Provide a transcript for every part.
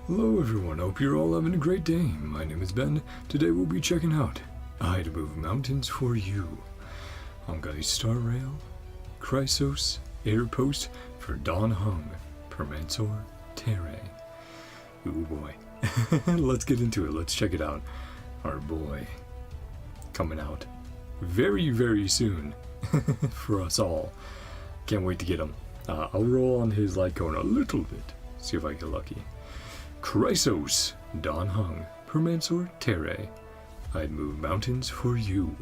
Hello everyone, hope you're all having a great day. My name is Ben. Today we'll be checking out I to Move Mountains for You. Honkaistarrail, CHRYSOS, Airpost for danheng, Permansor Terrae. Ooh boy. Let's get into it, let's check it out. Our boy. Coming out very, very soon for us all. Can't wait to get him. I'll roll on his light cone a little bit, see if I get lucky. CHRYSOS, danheng, Permansor Terrae. I'd move mountains for you.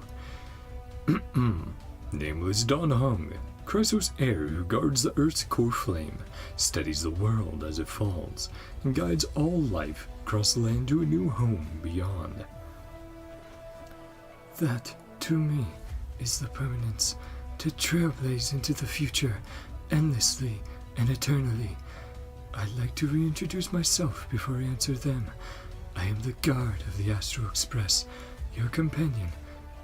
Nameless danheng, CHRYSOS heir who guards the earth's core flame, steadies the world as it falls, and guides all life across the land to a new home beyond. That, to me, is the permanence, to trailblaze into the future, endlessly and eternally. I'd like to reintroduce myself before I answer them. I am the guard of the Astro Express, your companion,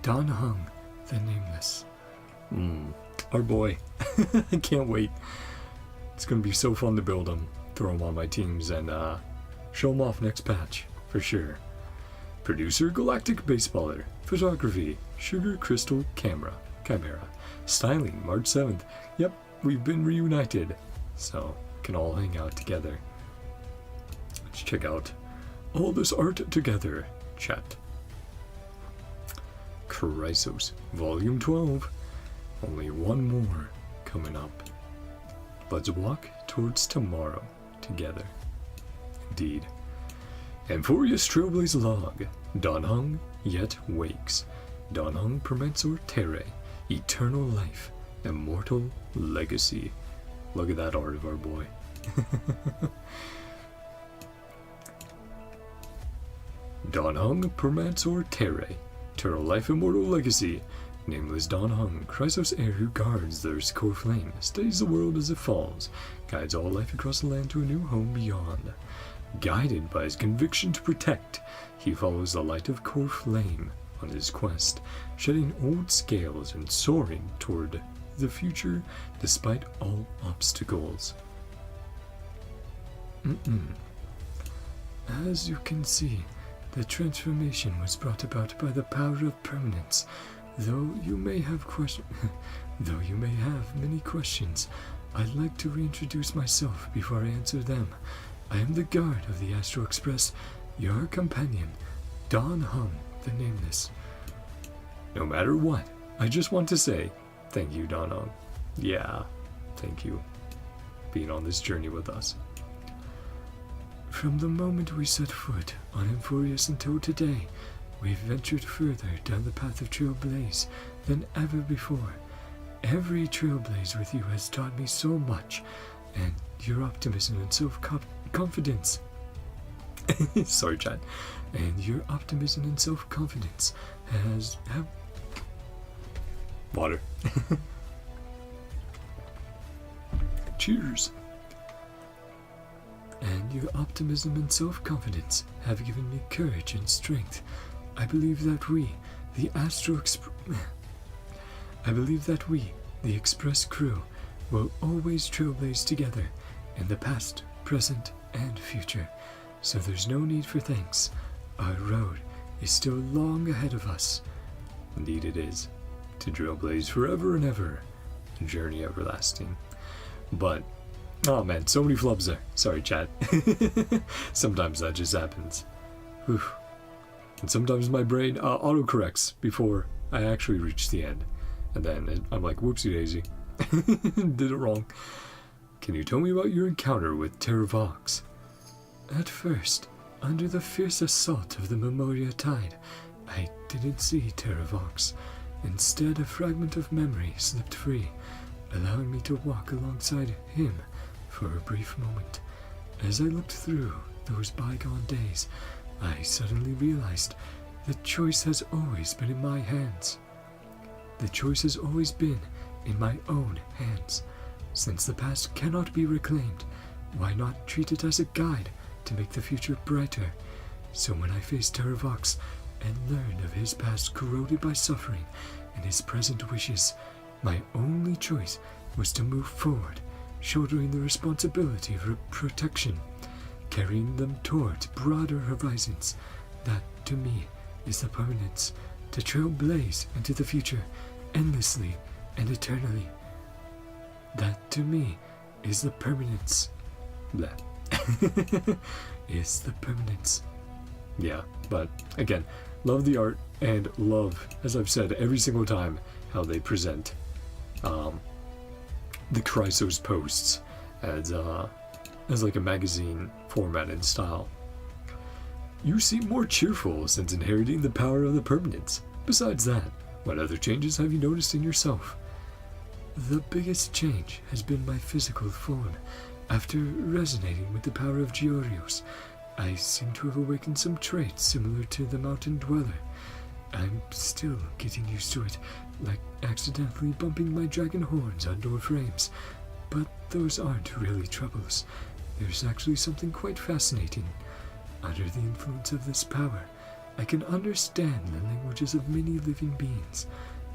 danheng, the Nameless. Our boy. I can't wait. It's gonna be so fun to build him, throw him on my teams, and show him off next patch, for sure. Producer, Galactic Baseballer. Photography, Sugar Crystal Chimera. Styling, March 7th. Yep, we've been reunited, so can all hang out together. Let's check out all this art together, chat. CHRYSOS, Volume 12. Only one more coming up. Let's walk towards tomorrow together. Indeed. Amphoreus Trailblaze Log. danheng yet wakes. danheng Permansor Terrae. Eternal life. Immortal legacy. Look at that art of our boy. danheng Permansor Terrae. Eternal life, immortal legacy. Nameless danheng, CHRYSOS heir who guards the earth's core flame, steadies the world as it falls, guides all life across the land to a new home beyond. Guided by his conviction to protect, he follows the light of core flame on his quest, shedding old scales and soaring toward the future despite all obstacles. As you can see, the transformation was brought about by the power of permanence. Though you may have many questions, I'd like to reintroduce myself before I answer them. I am the guard of the Astro Express, your companion, danheng, the Nameless. No matter what, I just want to say thank you, danheng. Yeah, thank you being on this journey with us. From the moment we set foot on Amphoreus until today, we've ventured further down the path of trailblaze than ever before. Every trailblaze with you has taught me so much, and your optimism and self-confidence. Sorry, chat. And your optimism and self-confidence have water. Cheers. And your optimism and self-confidence have given me courage and strength. I believe that we, the Express crew, will always trailblaze together in the past, present, and future. So there's no need for thanks. Our road is still long ahead of us. Indeed it is. To trailblaze forever and ever. A journey everlasting. But, oh man, so many flubs there. Sorry, chat. Sometimes that just happens. Whew. And sometimes my brain autocorrects before I actually reach the end. And then I'm like, whoopsie daisy. Did it wrong. Can you tell me about your encounter with Terravox? At first, under the fierce assault of the Memoria Tide, I didn't see Terravox. Instead, a fragment of memory slipped free, allowing me to walk alongside him for a brief moment. As I looked through those bygone days, I suddenly realized the choice has always been in my hands. The choice has always been in my own hands. Since the past cannot be reclaimed, why not treat it as a guide to make the future brighter? So when I faced Terravox and learned of his past corroded by suffering and his present wishes, my only choice was to move forward, shouldering the responsibility of protection. carrying them towards broader horizons. That, to me, is the permanence, to trailblaze into the future, endlessly and eternally. That, to me, is the permanence. Blah. Is the permanence. Yeah, but again, love the art and love, as I've said every single time, how they present the CHRYSOS posts as like a magazine format and style. You seem more cheerful since inheriting the power of the permanence. Besides that, what other changes have you noticed in yourself? The biggest change has been my physical form. After resonating with the power of CHRYSOS, I seem to have awakened some traits similar to the mountain dweller. I'm still getting used to it, like accidentally bumping my dragon horns on door frames. But those aren't really troubles. There's actually something quite fascinating. Under the influence of this power, I can understand the languages of many living beings,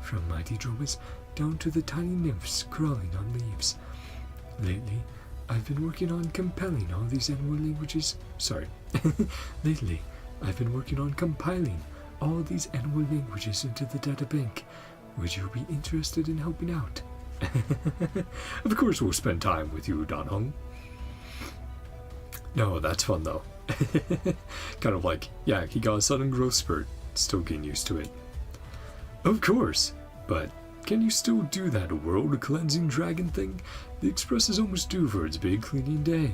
from mighty dromas down to the tiny nymphs crawling on leaves. Lately, I've been working on compiling all these animal languages. Lately, I've been working on compiling all these animal languages into the data bank. Would you be interested in helping out? Of course we'll spend time with you, danheng. No, that's fun though. Kind of like, yeah, he got a sudden growth spurt. Still getting used to it. Of course, but can you still do that world-cleansing dragon thing? The express is almost due for its big cleaning day.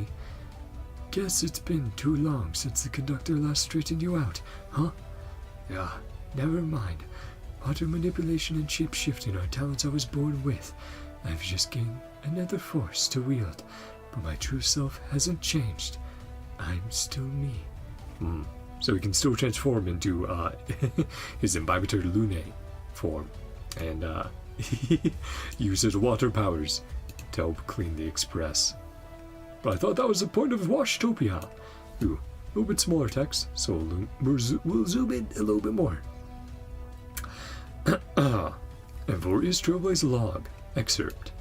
Guess it's been too long since the conductor last straightened you out, huh? Yeah, never mind. Water manipulation and shape-shifting are talents I was born with. I've just gained another force to wield, but my true self hasn't changed. I'm still me. So he can still transform into his imbibitor lunae form, and use his water powers to help clean the express. But I thought that was the point of Washtopia. Ooh, a little bit smaller text, so we'll zoom in a little bit more. Amphoreus Trailblaze Log Excerpt.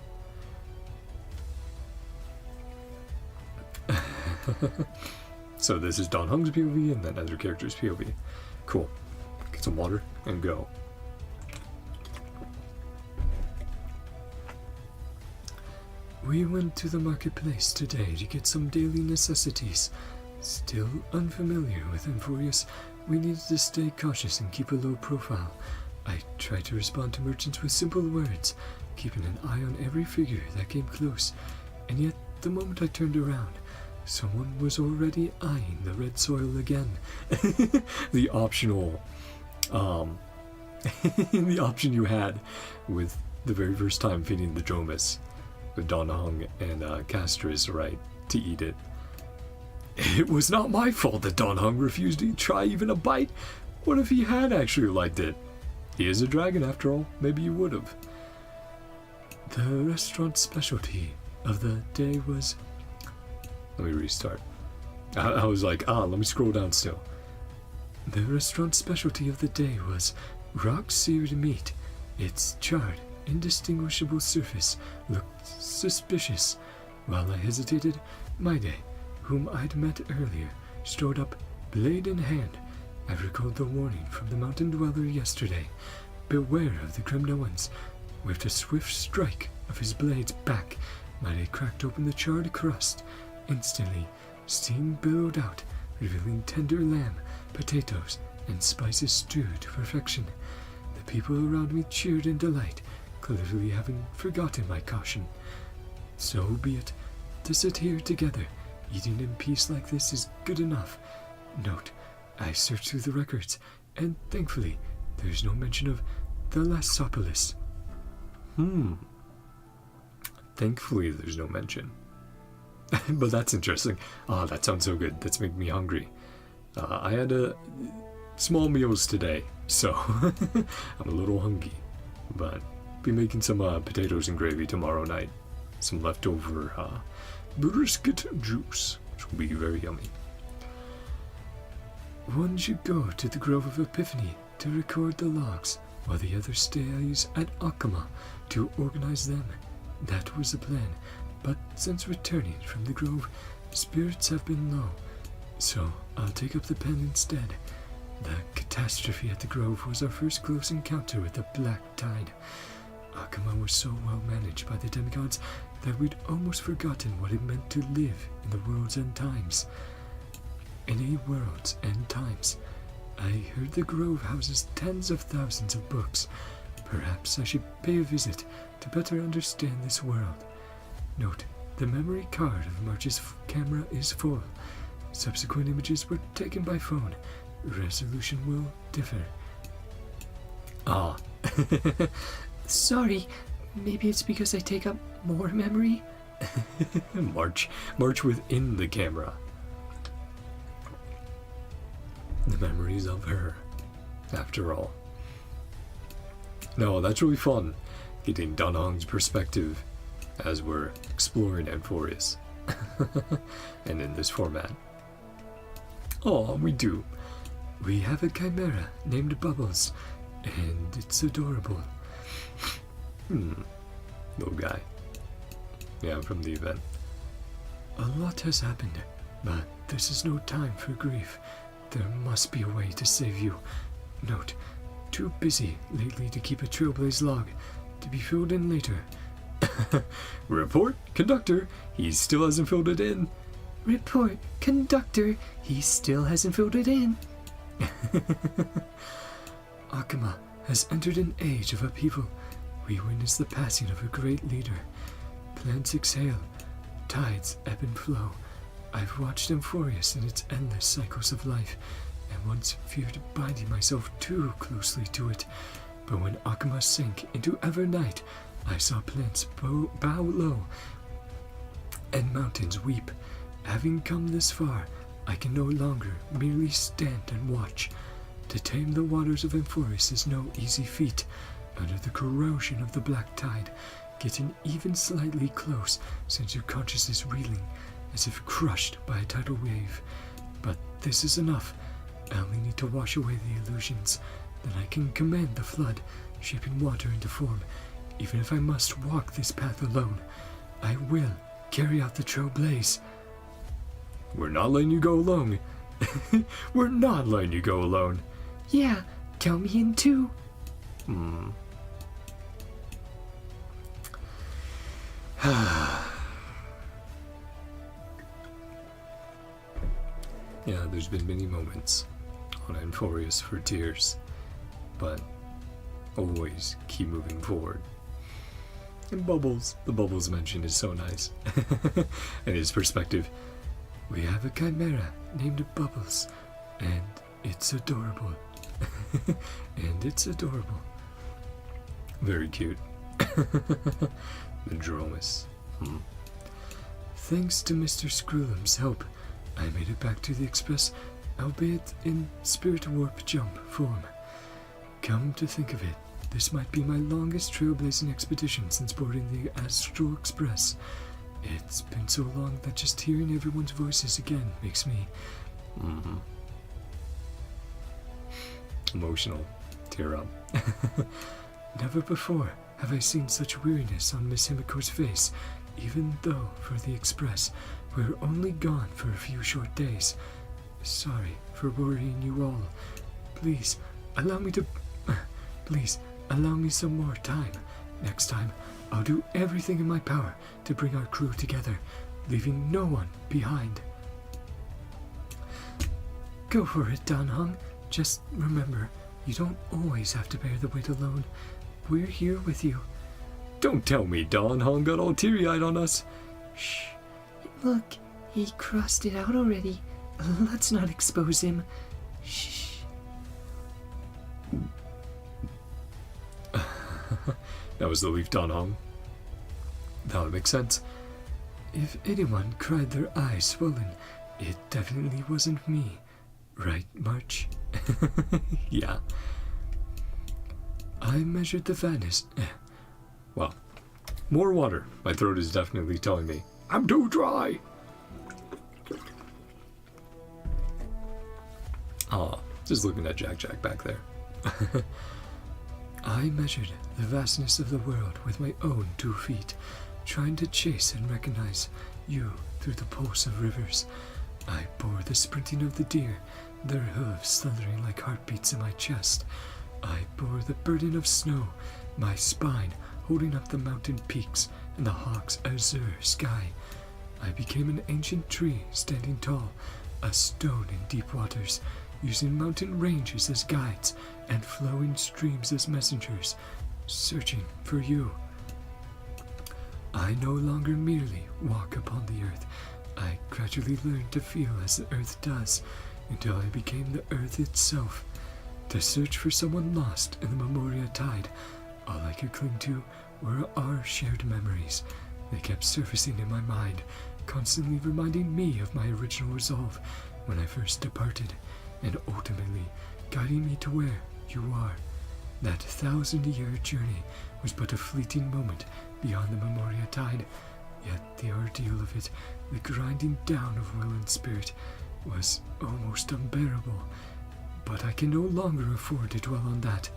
So this is danheng's POV and then other characters' POV. Cool. Get some water and go. We went to the marketplace today to get some daily necessities. Still unfamiliar with Amphoreus, we needed to stay cautious and keep a low profile. I tried to respond to merchants with simple words, keeping an eye on every figure that came close, and yet the moment I turned around, someone was already eyeing the red soil again. The optional, the option you had with the very first time feeding the dromas with danheng and Castris, right, to eat it. It was not my fault that danheng refused to try even a bite. What if he had actually liked it? He is a dragon after all, maybe you would have. The restaurant specialty of the day was... Let me restart. I was like, let me scroll down still. The restaurant specialty of the day was rock-seared meat. Its charred, indistinguishable surface looked suspicious. While I hesitated, Maide, whom I'd met earlier, strode up, blade in hand. I recalled the warning from the mountain dweller yesterday. Beware of the Kremnoans. With a swift strike of his blade's back, Maide cracked open the charred crust. Instantly, steam billowed out, revealing tender lamb, potatoes, and spices stewed to perfection. The people around me cheered in delight, clearly having forgotten my caution. So be it. To sit here together, eating in peace like this is good enough. Note, I searched through the records, and thankfully, there's no mention of the Lassopolis. Thankfully, there's no mention. But that's interesting. That sounds so good. That's making me hungry. I had small meals today, so I'm a little hungry. But be making some potatoes and gravy tomorrow night. Some leftover brisket juice, which will be very yummy. One should go to the Grove of Epiphany to record the logs, while the other stays at Akama to organize them. That was the plan, but since returning from the grove, spirits have been low, So I'll take up the pen instead. The catastrophe at the Grove was our first close encounter with the Black Tide. Akuma was so well managed by the demigods that we'd almost forgotten what it meant to live in the world's end times. In a world's end times, I heard the Grove houses tens of thousands of books. Perhaps I should pay a visit to better understand this world. Note, the memory card of March's camera is full. Subsequent images were taken by phone. Resolution will differ. Ah. Sorry, maybe it's because I take up more memory? March within the camera. The memories of her, after all. No, that's really fun, getting danheng's perspective as we're exploring amphoreus. And in this format. Oh, we do. We have a chimera named Bubbles, and it's adorable. Little guy. Yeah, from the event. A lot has happened, but this is no time for grief. There must be a way to save you. Note, too busy lately to keep a Trailblaze log, to be filled in later. Report, conductor, he still hasn't filled it in. Report, conductor, he still hasn't filled it in. Akuma has entered an age of upheaval. We witness the passing of a great leader. Plants exhale, tides ebb and flow. I've watched amphoreus in its endless cycles of life, and once feared binding myself too closely to it. But when Akuma sank into Evernight, I saw plants bow low and mountains weep. Having come this far, I can no longer merely stand and watch. To tame the waters of amphoreus is no easy feat. Under the corrosion of the black tide, getting even slightly close sends your consciousness reeling, as if crushed by a tidal wave. But this is enough. I only need to wash away the illusions. Then I can command the flood, shaping water into form. Even if I must walk this path alone, I will carry out the Trailblaze. We're not letting you go alone. We're not letting you go alone. Yeah, count me in too. Yeah, there's been many moments on amphoreus for tears, but always keep moving forward. And Bubbles, the Bubbles mention is so nice. And his perspective. We have a chimera named Bubbles, and it's adorable. And it's adorable. Very cute. The Dromus. Thanks to Mr. Screwlum's help, I made it back to the Express, albeit in Spirit Warp Jump form. Come to think of it, this might be my longest trailblazing expedition since boarding the Astral Express. It's been so long that just hearing everyone's voices again makes me... emotional. Tear up. Never before have I seen such weariness on Miss Himiko's face, even though for the Express we're only gone for a few short days. Sorry for worrying you all. Please allow me some more time. Next time, I'll do everything in my power to bring our crew together, leaving no one behind. Go for it, danheng. Just remember, you don't always have to bear the weight alone. We're here with you. Don't tell me danheng got all teary-eyed on us. Shh. Look, he crossed it out already. Let's not expose him. Shh. That was the leaf danheng. That would make sense. If anyone cried their eyes swollen, it definitely wasn't me. Right, March? Yeah. I measured the fatness. Well, more water. My throat is definitely telling me I'm too dry. Just looking at Jack back there. I measured the vastness of the world with my own 2 feet, trying to chase and recognize you through the pulse of rivers. I bore the sprinting of the deer, their hooves thundering like heartbeats in my chest. I bore the burden of snow, my spine holding up the mountain peaks and the hawk's azure sky. I became an ancient tree standing tall, a stone in deep waters, using mountain ranges as guides and flowing streams as messengers, searching for you. I no longer merely walk upon the earth. I gradually learned to feel as the earth does, until I became the earth itself. To search for someone lost in the Memoria Tide, all I could cling to were our shared memories. They kept surfacing in my mind, constantly reminding me of my original resolve when I first departed, and ultimately guiding me to where you are. That 1,000-year journey was but a fleeting moment beyond the Memoria Tide, yet the ordeal of it, the grinding down of will and spirit, was almost unbearable. But I can no longer afford to dwell on that.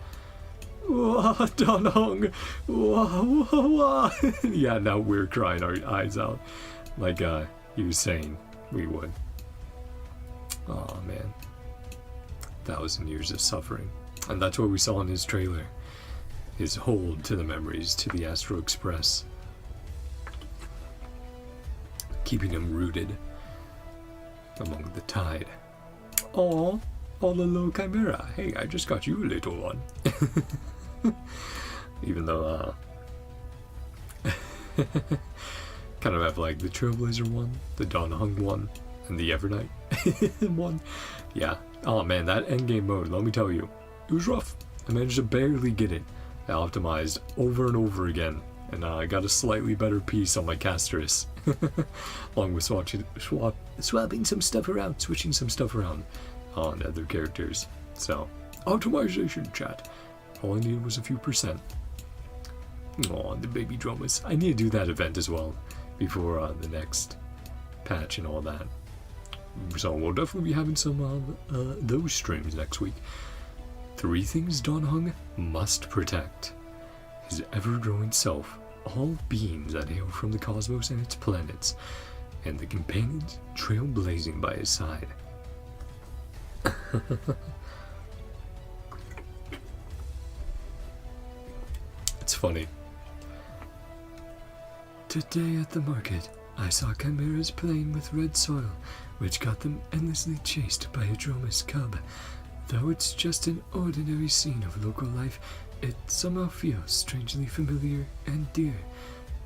Wah, danheng! Wah, wah, wah! Yeah, now we're crying our eyes out, like he was saying we would. Oh man, 1,000 years of suffering, and that's what we saw in his trailer. His hold to the memories, to the Astral Express, keeping him rooted among the tide. Aww, all the little chimera. Hey, I just got you a little one. Even though, kind of have like the Trailblazer one, the danheng one, and the Evernight one. Yeah. Oh man, that endgame mode, let me tell you, it was rough. I managed to barely get it. I optimized over and over again, and I got a slightly better piece on my castress, along with swapping some stuff around, switching some stuff around on other characters. So, optimization, chat. All I needed was a few %. Oh, the baby drummers. I need to do that event as well before the next patch and all that. So we'll definitely be having some those streams next week. 3 things danheng must protect: his ever-growing self, all beings that hail from the cosmos and its planets, and the companions trailblazing by his side. It's funny. Today at the market, I saw chimeras playing with red soil, which got them endlessly chased by a dromus cub. Though it's just an ordinary scene of local life, it somehow feels strangely familiar and dear.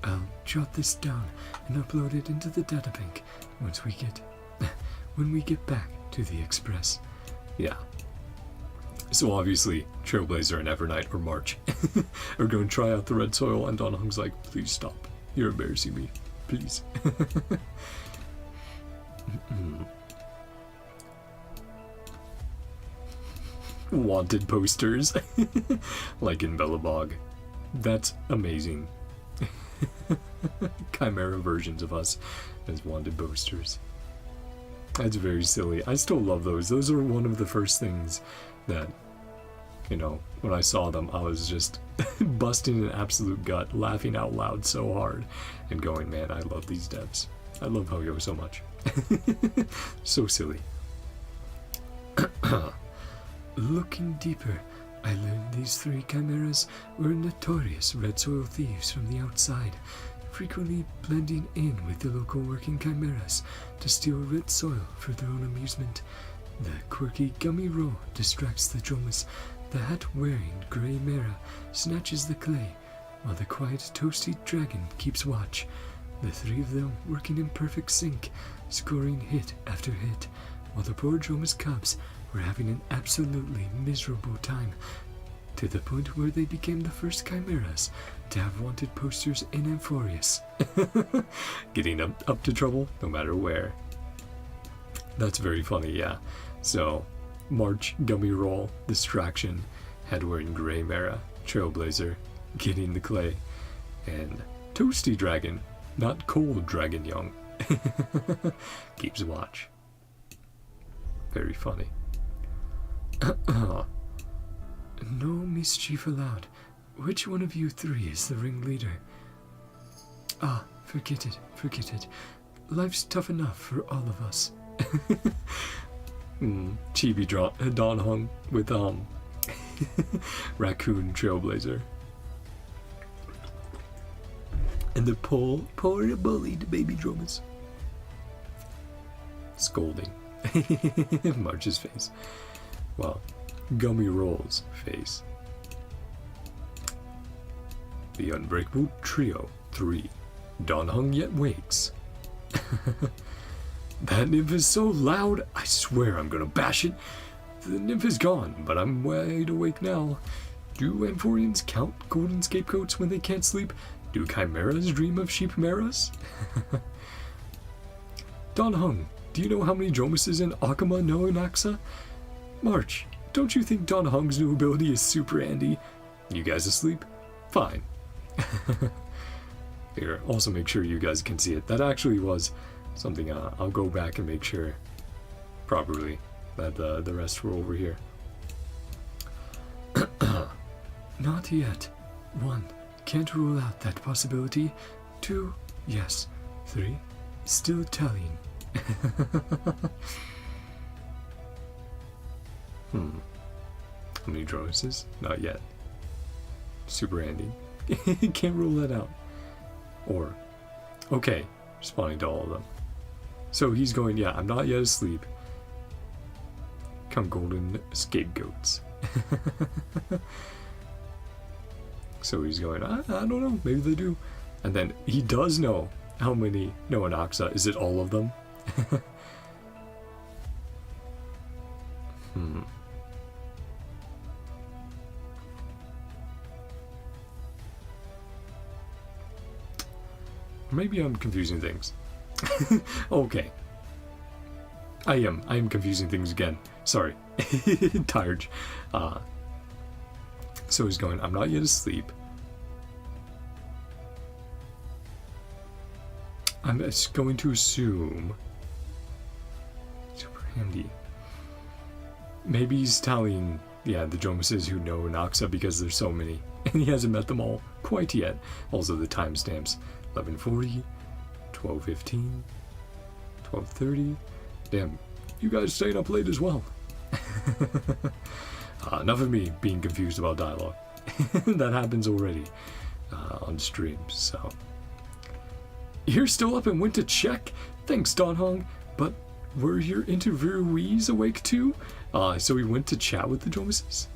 I'll jot this down and upload it into the databank when we get back to the Express. Yeah. So obviously, Trailblazer and Evernight or March are going to try out the red soil, and danheng's like, please stop. You're embarrassing me. Please. Wanted posters. Like in Bellabog. That's amazing. Chimera versions of us as wanted posters. That's very silly. I still love those. Those are one of the first things that, you know, when I saw them, I was just busting an absolute gut, laughing out loud so hard, and going, man, I love these devs. I love Ho-Yo so much. So silly. Looking deeper, I learned these 3 chimeras were notorious red soil thieves from the outside, frequently blending in with the local working chimeras to steal red soil for their own amusement. The quirky gummy roll distracts the dromus. The hat-wearing grey mera snatches the clay, while the quiet toasty dragon keeps watch. The 3 of them working in perfect sync, scoring hit after hit, while the poor dromus cubs were having an absolutely miserable time, to the point where they became the first chimeras to have wanted posters in amphoreus. Getting up to trouble no matter where. That's very funny, yeah. So, March, Gummy Roll, Distraction, Head-wearing Grey Mera, Trailblazer, Getting the Clay, and Toasty Dragon, not Cold Dragon Young, keeps watch. Very funny. No mischief allowed. Which one of you 3 is the ringleader? Ah, forget it. Life's tough enough for all of us. Chibi danheng with raccoon trailblazer. And the poor bullied baby drummers. Scolding. March's face. Well, Gummy Roll's face. The Unbreakable Trio 3. Danheng yet wakes. That nymph is so loud, I swear I'm gonna bash it. The nymph is gone, but I'm wide awake now. Do amphoreans count golden scapegoats when they can't sleep? Do chimeras dream of sheepmeras? Danheng, do you know how many dromuses in Akama no Naxa? March, don't you think Danheng's new ability is super handy? You guys asleep? Fine. Here, also make sure you guys can see it. That actually was something I'll go back and make sure properly that the rest were over here. Not yet. 1. Can't rule out that possibility. 2. Yes. 3. Still tallying. How many dromuses? Not yet. Super handy. Can't rule that out. Or, okay, responding to all of them. So he's going, yeah, I'm not yet asleep. Come golden scapegoats. So he's going, I don't know, maybe they do. And then he does know how many Noah Noxa. Is it all of them? Maybe I'm confusing things. Okay. I am confusing things again. Sorry. Tired. So he's going, I'm not yet asleep. I'm just going to assume... Super handy. Maybe he's tallying, yeah, the dromuses who know Noxa because there's so many. And he hasn't met them all quite yet. Also the timestamps. 11:40, 12:15, 12:30. Damn, you guys staying up late as well. Enough of me being confused about dialogue. That happens already on streams, so. You're still up and went to check? Thanks, Danheng. But were your interviewees awake too? So we went to chat with the dromuses?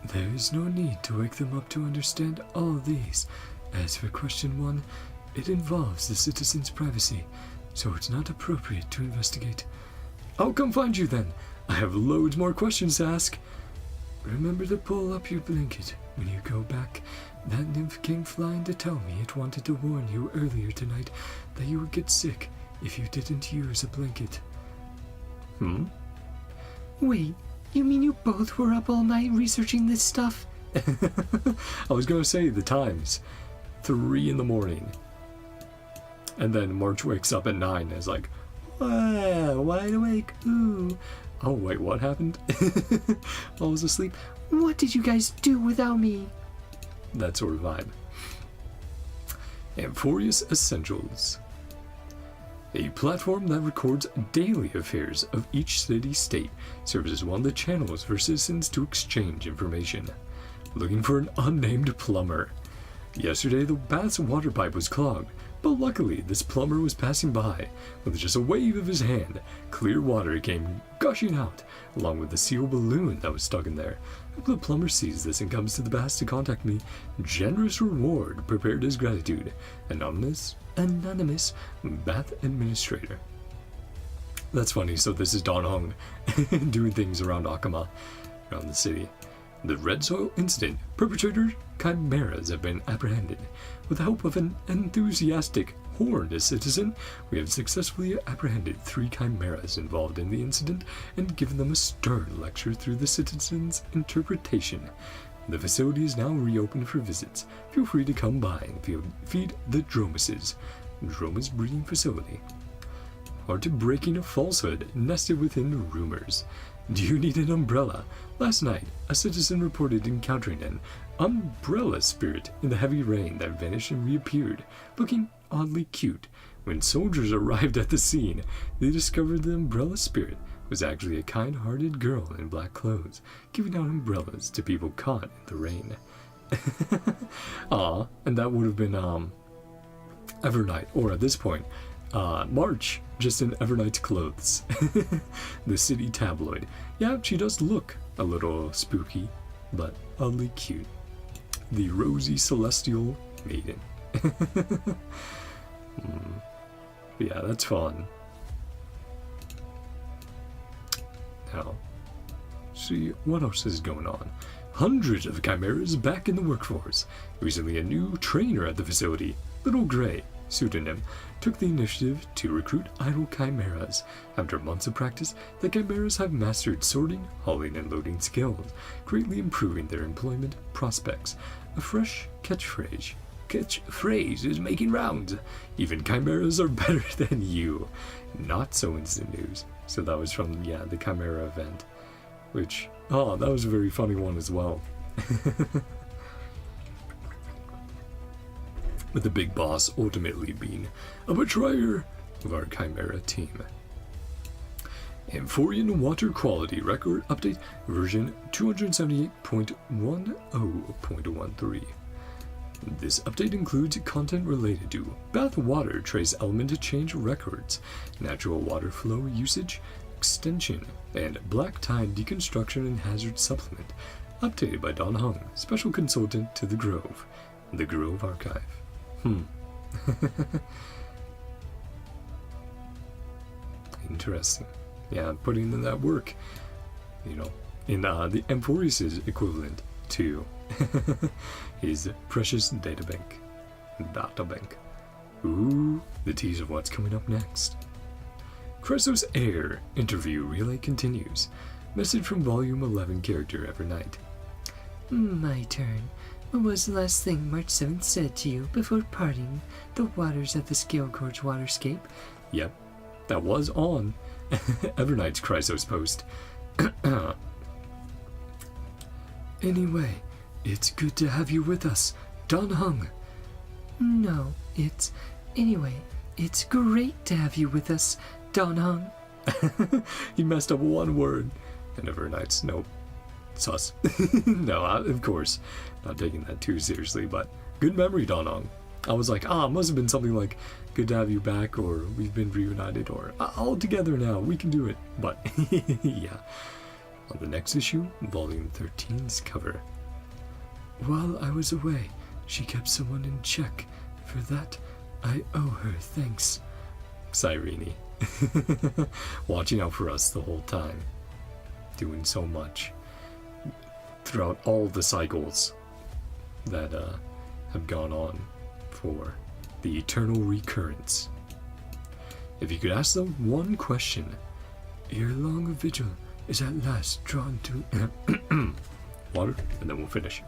There is no need to wake them up to understand all these. As for question 1, it involves the citizen's privacy, so it's not appropriate to investigate. I'll come find you then. I have loads more questions to ask. Remember to pull up your blanket when you go back. That nymph came flying to tell me it wanted to warn you earlier tonight that you would get sick if you didn't use a blanket. Wait, you mean you both were up all night researching this stuff? I was gonna say the times. 3 in the morning. And then March wakes up at 9 and is like, wide awake, ooh. Oh wait, what happened? I was asleep. What did you guys do without me? That sort of vibe. Amphoreus Essentials. A platform that records daily affairs of each city-state, serves as one of the channels for citizens to exchange information. Looking for an unnamed plumber. Yesterday the bath's water pipe was clogged, but luckily this plumber was passing by. With just a wave of his hand, clear water came gushing out, along with the seal balloon that was stuck in there. If the plumber sees this and comes to the bath to contact me, generous reward prepared as gratitude. Anonymous bath administrator. That's funny, so this is Danheng doing things around Akama, around the city. The Red Soil Incident. Perpetrator chimeras have been apprehended. With the help of an enthusiastic, horned citizen, we have successfully apprehended 3 chimeras involved in the incident and given them a stern lecture through the citizen's interpretation. The facility is now reopened for visits. Feel free to come by and feed the dromuses. Dromus breeding facility. Heart-breaking a falsehood nested within rumors. Do you need an umbrella? Last night, a citizen reported encountering an umbrella spirit in the heavy rain that vanished and reappeared, looking oddly cute. When soldiers arrived at the scene, they discovered the umbrella spirit was actually a kind-hearted girl in black clothes, giving out umbrellas to people caught in the rain. And that would have been Evernight, or at this point, March, just in Evernight's clothes. The city tabloid. Yeah, she does look a little spooky, but oddly cute. The rosy celestial maiden. Yeah, that's fun. Now, see what else is going on. Hundreds of chimeras back in the workforce. Recently, a new trainer at the facility, Little Gray, pseudonym, took the initiative to recruit idle chimeras. After months of practice, the chimeras have mastered sorting, hauling, and loading skills, greatly improving their employment prospects. A fresh catchphrase is making rounds. Even chimeras are better than you. Not so instant news. So that was from, yeah, the chimera event, which, that was a very funny one as well. With the big boss ultimately being a betrayer of our chimera team. Amphorian water quality record update version 278.10.13. This update includes content related to bath water trace element change records, natural water flow usage, extension, and black tide deconstruction and hazard supplement. Updated by danheng, special consultant to the Grove Archive. Interesting. Yeah, putting in that work, in the amphoreus' equivalent to his precious databank. Ooh, the tease of what's coming up next. CHRYSOS Air interview relay continues. Message from volume 11 character Evernight. My turn. What was the last thing March 7th said to you before parting the waters of the Scale Gorge waterscape? Yep, that was on Evernight's CHRYSOS post. Anyway, it's good to have you with us, danheng. No, anyway, it's great to have you with us, danheng. He messed up one word. And Evernight's, nope. Sus. No, of course. Not taking that too seriously, but good memory, danheng. I was like, must have been something like, good to have you back, or we've been reunited, or all together now, we can do it. But, yeah. On the next issue, volume 13's cover. While I was away, she kept someone in check. For that, I owe her thanks. Cyrene. Watching out for us the whole time. Doing so much. Throughout all the cycles that have gone on for the eternal recurrence. If you could ask them one question. Your long vigil is at last drawn to water, and then we'll finish.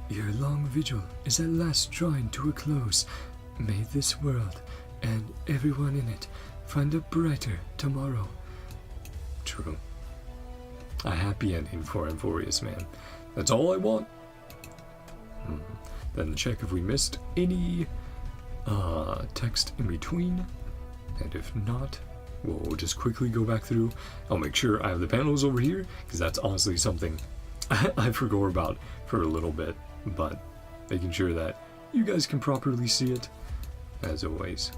Your long vigil is at last drawing to a close. May this world and everyone in it find a brighter tomorrow. True. A happy ending for Amphoreus, man. That's all I want. Then check if we missed any text in between. And if not, we'll just quickly go back through. I'll make sure I have the panels over here, because that's honestly something I forgot about for a little bit. But making sure that you guys can properly see it, as always.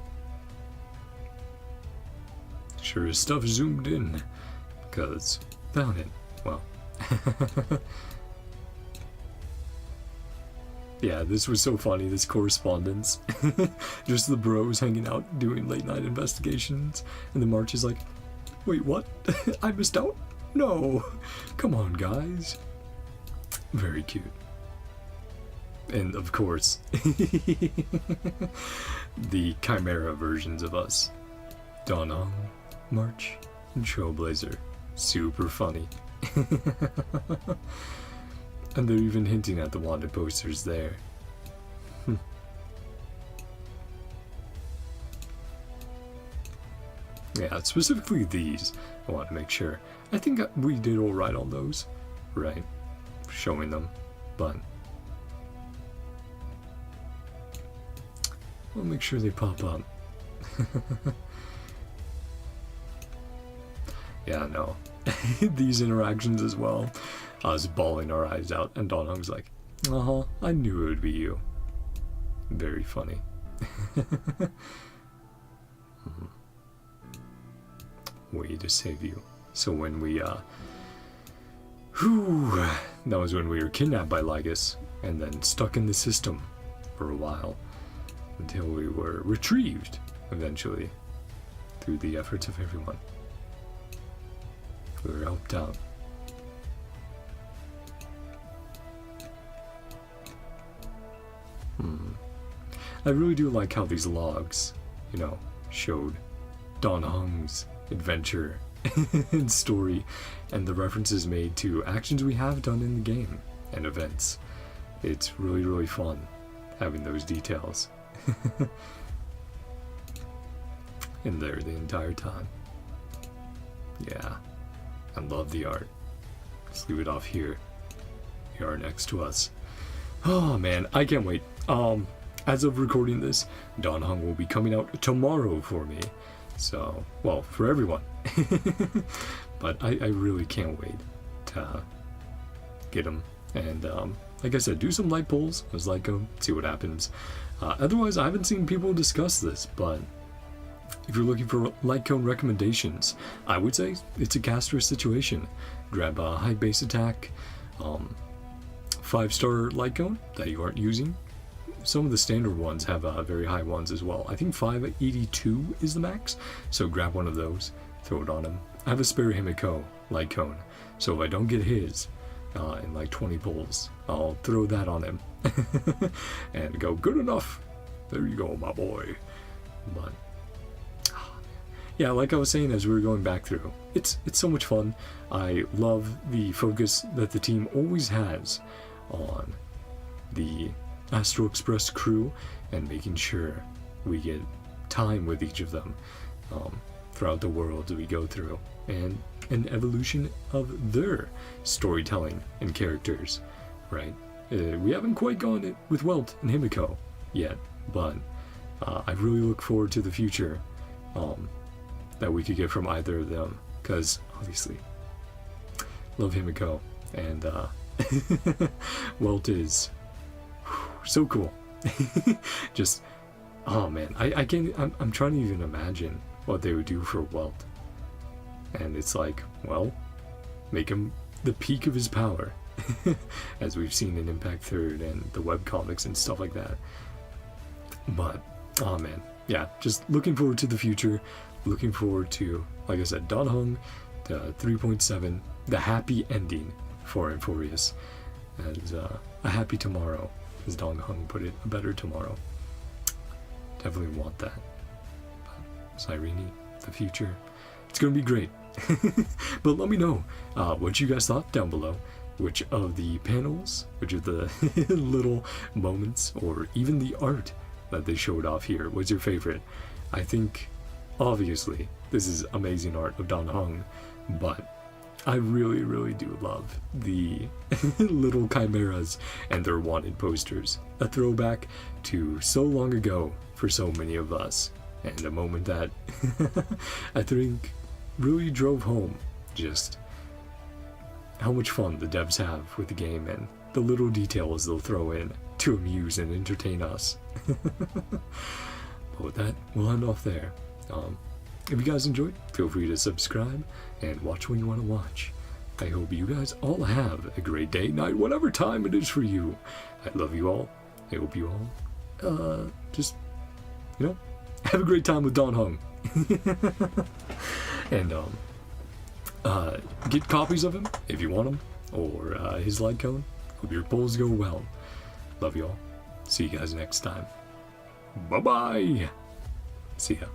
Sure as stuff zoomed in, because without it, well. Yeah, this was so funny, this correspondence. Just the bros hanging out doing late night investigations, and then March is like, wait, what? I missed out? No. Come on, guys. Very cute. And of course, the chimera versions of us. danheng, March, and Trailblazer. Super funny. And they're even hinting at the wanted posters there. Yeah, specifically these. I want to make sure. I think we did alright on those. Right. Showing them. But I'll make sure they pop up. Yeah, no. These interactions as well. I was bawling our eyes out, and danheng's like, I knew it would be you. Very funny. Way to save you. So when we, that was when we were kidnapped by Lygus, and then stuck in the system for a while, until we were retrieved, eventually, through the efforts of everyone. We were helped out. I really do like how these logs, you know, showed danheng's adventure and story, and the references made to actions we have done in the game and events. It's really, really fun having those details in there the entire time. Yeah, I love the art. Let's leave it off here. The art next to us. Oh man, I can't wait. As of recording this, danheng will be coming out tomorrow for me. So, well, for everyone. But I really can't wait to get them. And like I said, do some light polls as light cone, see what happens. Otherwise, I haven't seen people discuss this, but if you're looking for light cone recommendations, I would say it's a caster situation. Grab a high base attack, 5-star light cone that you aren't using. Some of the standard ones have very high ones as well. I think 582 is the max, so grab one of those, throw it on him. I have a spare Himiko light cone, so if I don't get his in like 20 pulls, I'll throw that on him and go, good enough. There you go, my boy. But yeah, like I was saying as we were going back through, it's so much fun. I love the focus that the team always has on the Astral Express crew and making sure we get time with each of them throughout the world we go through, and an evolution of their storytelling and characters, right? We haven't quite gone it with Welt and Himiko yet, but I really look forward to the future that we could get from either of them, because obviously love Himiko, and Welt is so cool. Just, oh man, I can't, I'm trying to even imagine what they would do for Welt. And it's like, well, make him the peak of his power, as we've seen in Impact 3rd and the webcomics and stuff like that. But, oh man, yeah, just looking forward to the future, looking forward to, like I said, danheng, the 3.7, the happy ending for amphoreus, as a happy tomorrow, as danheng put it, a better tomorrow. Definitely want that. But Cyrene, the future, it's gonna be great. But let me know what you guys thought down below. Which of the panels, which of the little moments, or even the art that they showed off here was your favorite. I think, obviously, this is amazing art of danheng, but I really, really do love the little chimeras and their wanted posters. A throwback to so long ago for so many of us, and a moment that I think really drove home just how much fun the devs have with the game and the little details they'll throw in to amuse and entertain us. But with that, we'll end off there. If you guys enjoyed, feel free to subscribe and watch when you want to watch. I hope you guys all have a great day, night, whatever time it is for you. I love you all. I hope you all just, you know, have a great time with danheng. And get copies of him if you want them, or his light cone. Hope your polls go well. Love you all. See you guys next time. Bye bye. See ya.